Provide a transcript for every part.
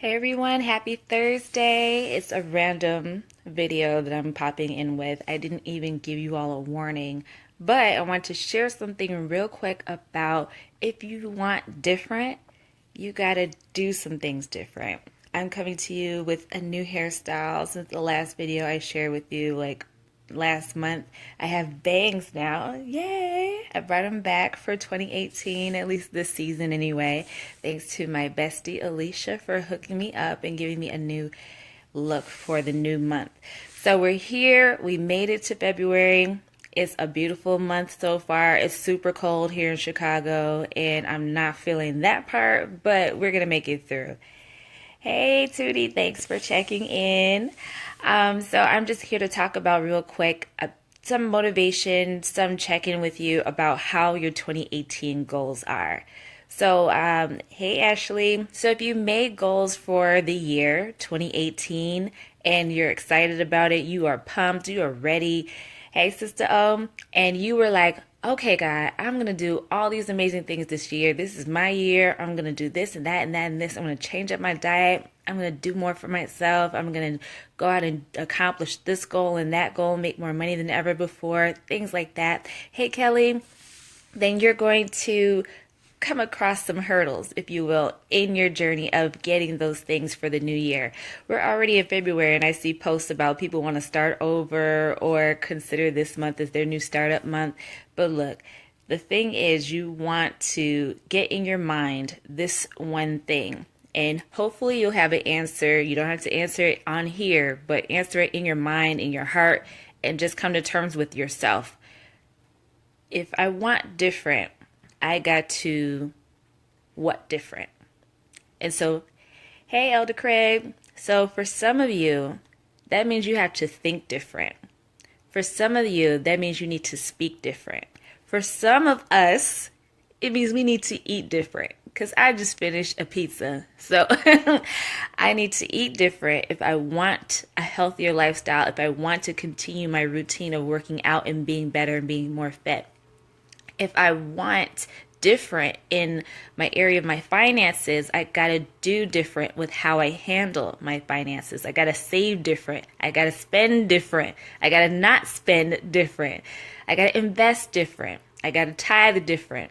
Hey everyone, happy Thursday. It's a random video that I'm popping in with. I didn't even give you all a warning, but I want to share something real quick about if you want different, you gotta do some things different. I'm coming to you with a new hairstyle since the last video I shared with you, like last month. I have bangs now. Yay! I brought them back for 2018, at least this season anyway. Thanks to my bestie Alicia for hooking me up and giving me a new look for the new month. So we're here. We made it to February. It's a beautiful month so far. It's super cold here in Chicago, and I'm not feeling that part, but we're going to make it through. Hey, Tootie, thanks for checking in. So I'm just here to talk about real quick some motivation, some check-in with you about how your 2018 goals are. So, hey, Ashley. So if you made goals for the year 2018 and you're excited about it, you are pumped, you are ready. Hey, Sister O, and you were like, okay, God, I'm going to do all these amazing things this year. This is my year. I'm going to do this and that and that and this. I'm going to change up my diet. I'm going to do more for myself. I'm going to go out and accomplish this goal and that goal, make more money than ever before, things like that. Hey, Kelly, then you're going to come across some hurdles, if you will, in your journey of getting those things for the new year. We're already in February and I see posts about people want to start over or consider this month as their new startup month. But look, the thing is, you want to get in your mind this one thing. And hopefully you'll have an answer. You don't have to answer it on here, but answer it in your mind, in your heart, and just come to terms with yourself. If I want different, I got to what different? And so, hey, Elder Craig. So for some of you, that means you have to think different. For some of you, that means you need to speak different. For some of us, it means we need to eat different. Because I just finished a pizza. So I need to eat different if I want a healthier lifestyle, if I want to continue my routine of working out and being better and being more fit. If I want different in my area of my finances, I got to do different with how I handle my finances. I got to save different. I got to spend different. I got to not spend different. I got to invest different. I got to tithe different.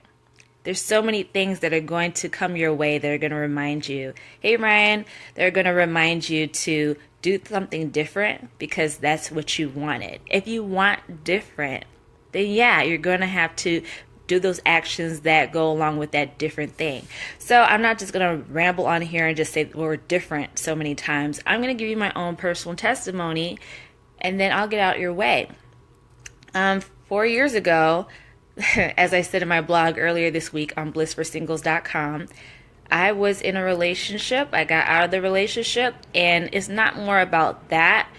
There's so many things that are going to come your way that are going to remind you, hey, Ryan, they're going to remind you to do something different because that's what you wanted. If you want different, then yeah, you're going to have to do those actions that go along with that different thing. So I'm not just going to ramble on here and just say we're different so many times. I'm going to give you my own personal testimony and then I'll get out your way. 4 years ago, as I said in my blog earlier this week on blissforsingles.com, I was in a relationship. I got out of the relationship, and it's not more about that.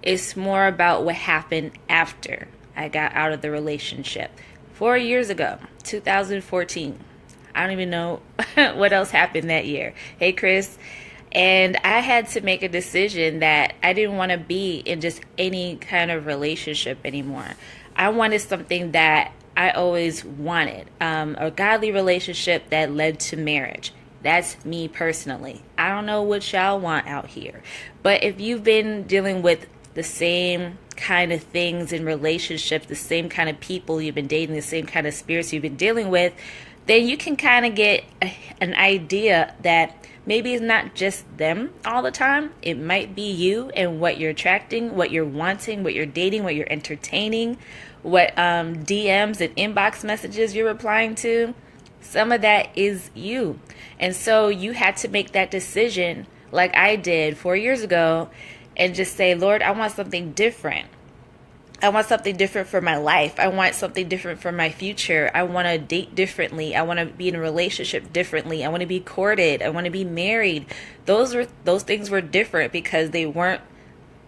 It's more about what happened after I got out of the relationship. 4 years ago, 2014. I don't even know what else happened that year. Hey, Chris. And I had to make a decision that I didn't want to be in just any kind of relationship anymore. I wanted something that I always wanted, a godly relationship that led to marriage. That's me personally. I don't know what y'all want out here. But if you've been dealing with the same kind of things in relationships, the same kind of people you've been dating, the same kind of spirits you've been dealing with, then you can kind of get an idea that maybe it's not just them all the time. It might be you and what you're attracting, what you're wanting, what you're dating, what you're entertaining, what DMs and inbox messages you're replying to. Some of that is you. And so you had to make that decision like I did 4 years ago and just say, Lord, I want something different. I want something different for my life. I want something different for my future. I want to date differently. I want to be in a relationship differently. I want to be courted. I want to be married. Those things were different because they weren't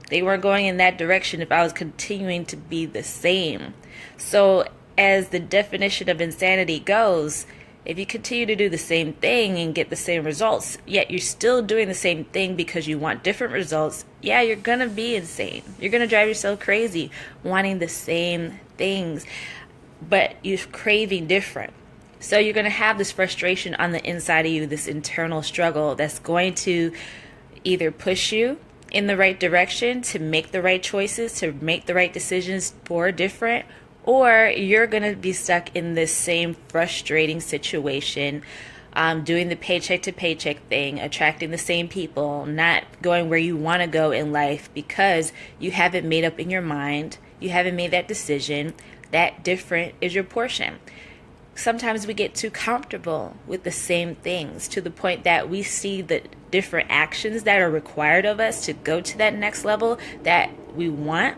going in that direction if I was continuing to be the same. So as the definition of insanity goes, if you continue to do the same thing and get the same results, yet you're still doing the same thing because you want different results, yeah, you're going to be insane. You're going to drive yourself crazy wanting the same things, but you're craving different. So you're going to have this frustration on the inside of you, this internal struggle that's going to either push you in the right direction to make the right choices, to make the right decisions for different, or you're going to be stuck in this same frustrating situation, doing the paycheck to paycheck thing, attracting the same people, not going where you want to go in life because you haven't made up in your mind, you haven't made that decision that different is your portion. Sometimes we get too comfortable with the same things to the point that we see the different actions that are required of us to go to that next level that we want.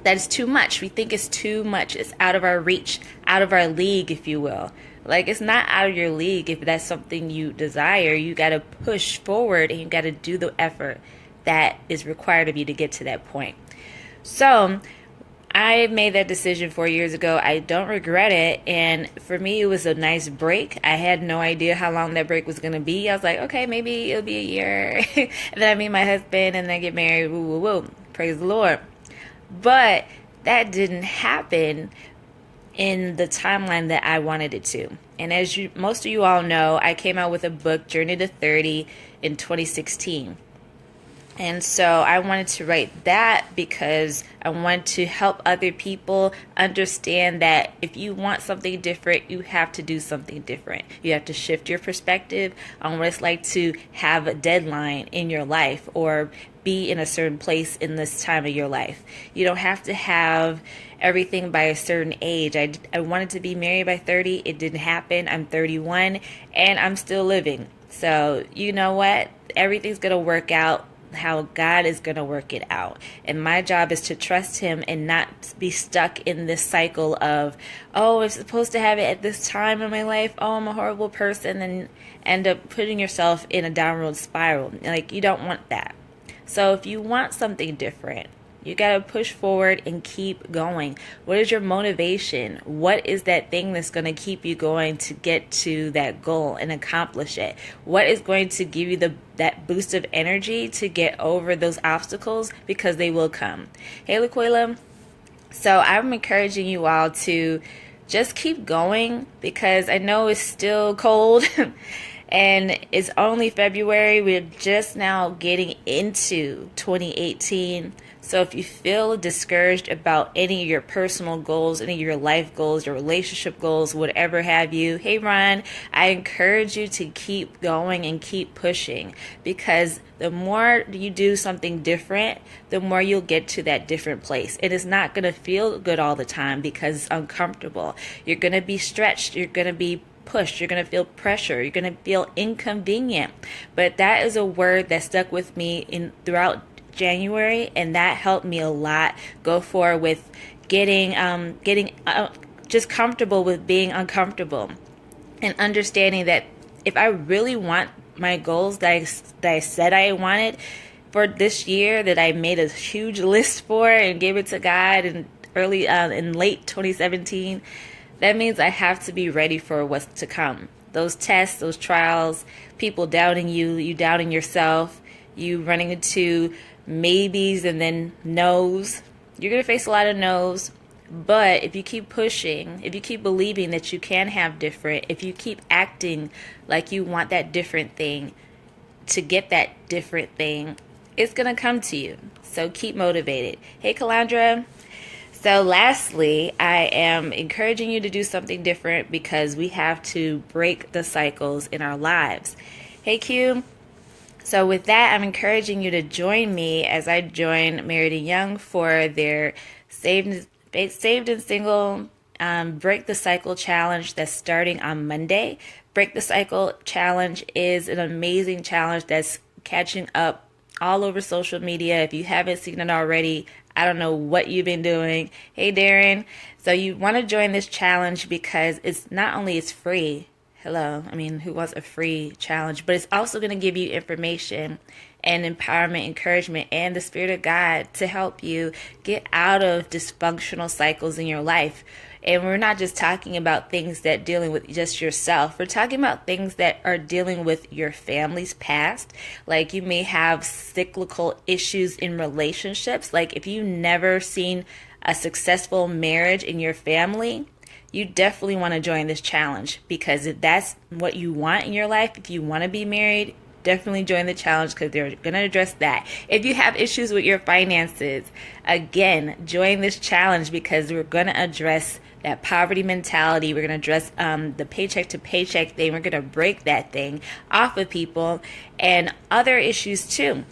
That is too much. We think it's too much. It's out of our reach, out of our league, if you will. Like, it's not out of your league if that's something you desire. You got to push forward and you got to do the effort that is required of you to get to that point. So I made that decision 4 years ago. I don't regret it. And for me, it was a nice break. I had no idea how long that break was going to be. I was like, okay, maybe it'll be a year. And then I meet my husband and then get married. Woo, woo, woo. Praise the Lord. But that didn't happen in the timeline that I wanted it to. And as most of you all know, I came out with a book, Journey to 30, in 2016. And so I wanted to write that because I want to help other people understand that if you want something different, you have to do something different. You have to shift your perspective on what it's like to have a deadline in your life or be in a certain place in this time of your life. You don't have to have everything by a certain age. I wanted to be married by 30. It didn't happen. I'm 31 and I'm still living. So you know what? Everything's going to work out how God is going to work it out. And my job is to trust him and not be stuck in this cycle of, oh, I'm supposed to have it at this time in my life. Oh, I'm a horrible person, and end up putting yourself in a downward spiral. Like, you don't want that. So if you want something different, you got to push forward and keep going. What is your motivation? What is that thing that's going to keep you going to get to that goal and accomplish it? What is going to give you that boost of energy to get over those obstacles? Because they will come. Hey, Laquela. So I'm encouraging you all to just keep going because I know it's still cold. And it's only February. We're just now getting into 2018. So if you feel discouraged about any of your personal goals, any of your life goals, your relationship goals, whatever have you, hey Ron, I encourage you to keep going and keep pushing, because the more you do something different, the more you'll get to that different place. It is not going to feel good all the time because it's uncomfortable. You're going to be stretched. You're going to be pushed. You're going to feel pressure. You're going to feel inconvenient. But that is a word that stuck with me throughout January, and that helped me a lot go forward with getting just comfortable with being uncomfortable, and understanding that if I really want my goals that I said I wanted for this year, that I made a huge list for and gave it to God in late 2017, that means I have to be ready for what's to come. Those tests, those trials, people doubting you, you doubting yourself, you running into maybes and then no's. You're going to face a lot of no's, but if you keep pushing, if you keep believing that you can have different, if you keep acting like you want that different thing to get that different thing, it's going to come to you. So keep motivated. Hey, Calandra. So lastly, I am encouraging you to do something different because we have to break the cycles in our lives. Hey, Q. So with that, I'm encouraging you to join me as I join Married and Young for their Saved and Single Break the Cycle Challenge that's starting on Monday. Break the Cycle Challenge is an amazing challenge that's catching up all over social media. If you haven't seen it already, I don't know what you've been doing. Hey, Darren. So you want to join this challenge because it's not only it's free. Hello. I mean, who wants a free challenge? But it's also going to give you information and empowerment, encouragement, and the Spirit of God to help you get out of dysfunctional cycles in your life. And we're not just talking about things that dealing with just yourself. We're talking about things that are dealing with your family's past. Like you may have cyclical issues in relationships. Like if you've never seen a successful marriage in your family, you definitely want to join this challenge, because if that's what you want in your life, if you want to be married, definitely join the challenge because they're going to address that. If you have issues with your finances, again, join this challenge because we're going to address that poverty mentality. We're going to address the paycheck to paycheck thing. We're going to break that thing off of people and other issues too.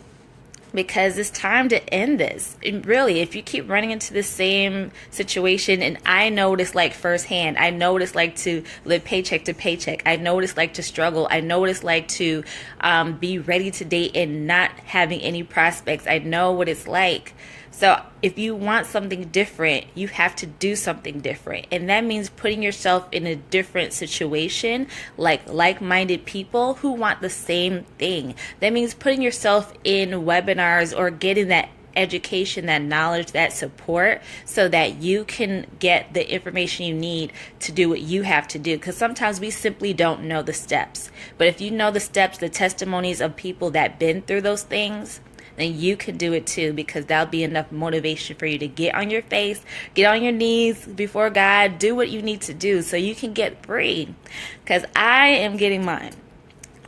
Because it's time to end this. And really, if you keep running into the same situation, and I know what it's like firsthand. I know what it's like to live paycheck to paycheck. I know what it's like to struggle. I know what it's like to be ready to date and not having any prospects. I know what it's like. So if you want something different, you have to do something different. And that means putting yourself in a different situation, like-minded people who want the same thing. That means putting yourself in webinars or getting that education, that knowledge, that support so that you can get the information you need to do what you have to do. Because sometimes we simply don't know the steps. But if you know the steps, the testimonies of people that been through those things, then you can do it too, because that'll be enough motivation for you to get on your face, get on your knees before God, do what you need to do so you can get free. Because I am getting mine.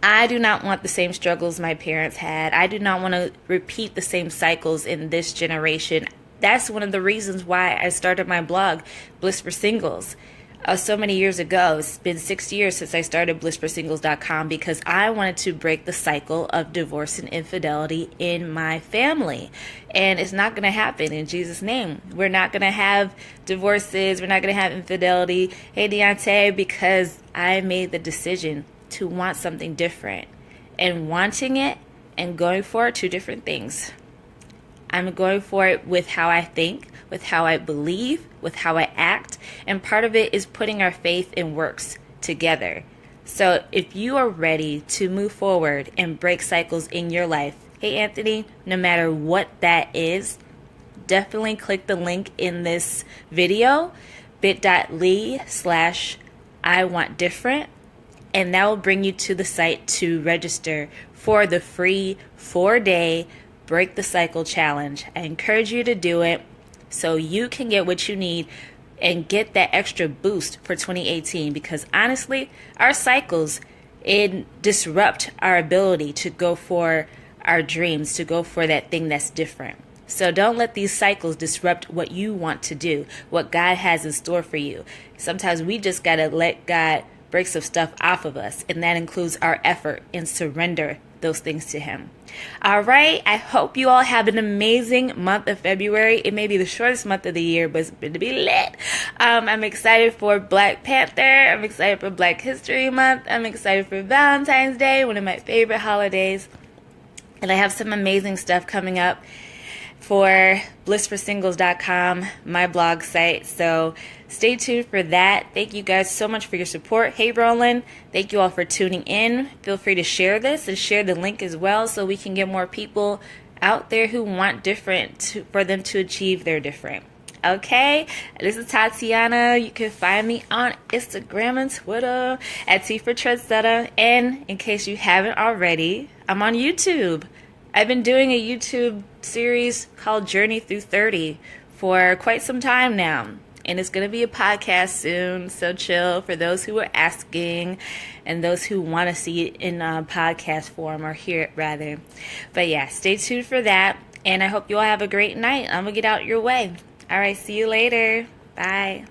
I do not want the same struggles my parents had. I do not want to repeat the same cycles in this generation. That's one of the reasons why I started my blog, Bliss for Singles. So many years ago. It's been 6 years since I started blissforsingles.com because I wanted to break the cycle of divorce and infidelity in my family. And it's not going to happen in Jesus' name. We're not going to have divorces. We're not going to have infidelity. Hey, Deontay, because I made the decision to want something different. And wanting it and going for it, two different things. I'm going for it with how I think, with how I believe, with how I act. And part of it is putting our faith and works together. So if you are ready to move forward and break cycles in your life, hey Anthony, no matter what that is, definitely click the link in this video, bit.ly/I want different. And that will bring you to the site to register for the free 4-day Break the Cycle Challenge. I encourage you to do it so you can get what you need and get that extra boost for 2018. Because honestly, our cycles, it disrupt our ability to go for our dreams, to go for that thing that's different. So don't let these cycles disrupt what you want to do, what God has in store for you. Sometimes we just got to let God break some stuff off of us, and that includes our effort and surrender those things to Him. All right, I hope you all have an amazing month of February. It may be the shortest month of the year, but it's going to be lit. I'm excited for Black Panther. I'm excited for Black History Month. I'm excited for Valentine's Day, one of my favorite holidays. And I have some amazing stuff coming up for blissforsingles.com, my blog site. So stay tuned for that. Thank you guys so much for your support. Hey, Roland, thank you all for tuning in. Feel free to share this and share the link as well so we can get more people out there who want different for them to achieve their different. Okay, this is Tatiana. You can find me on Instagram and Twitter at T for Trendsetter. And in case you haven't already, I'm on YouTube. I've been doing a YouTube series called Journey Through 30 for quite some time now. And it's going to be a podcast soon, so chill for those who are asking and those who want to see it in a podcast form or hear it rather. But yeah, stay tuned for that. And I hope you all have a great night. I'm going to get out your way. All right, see you later. Bye.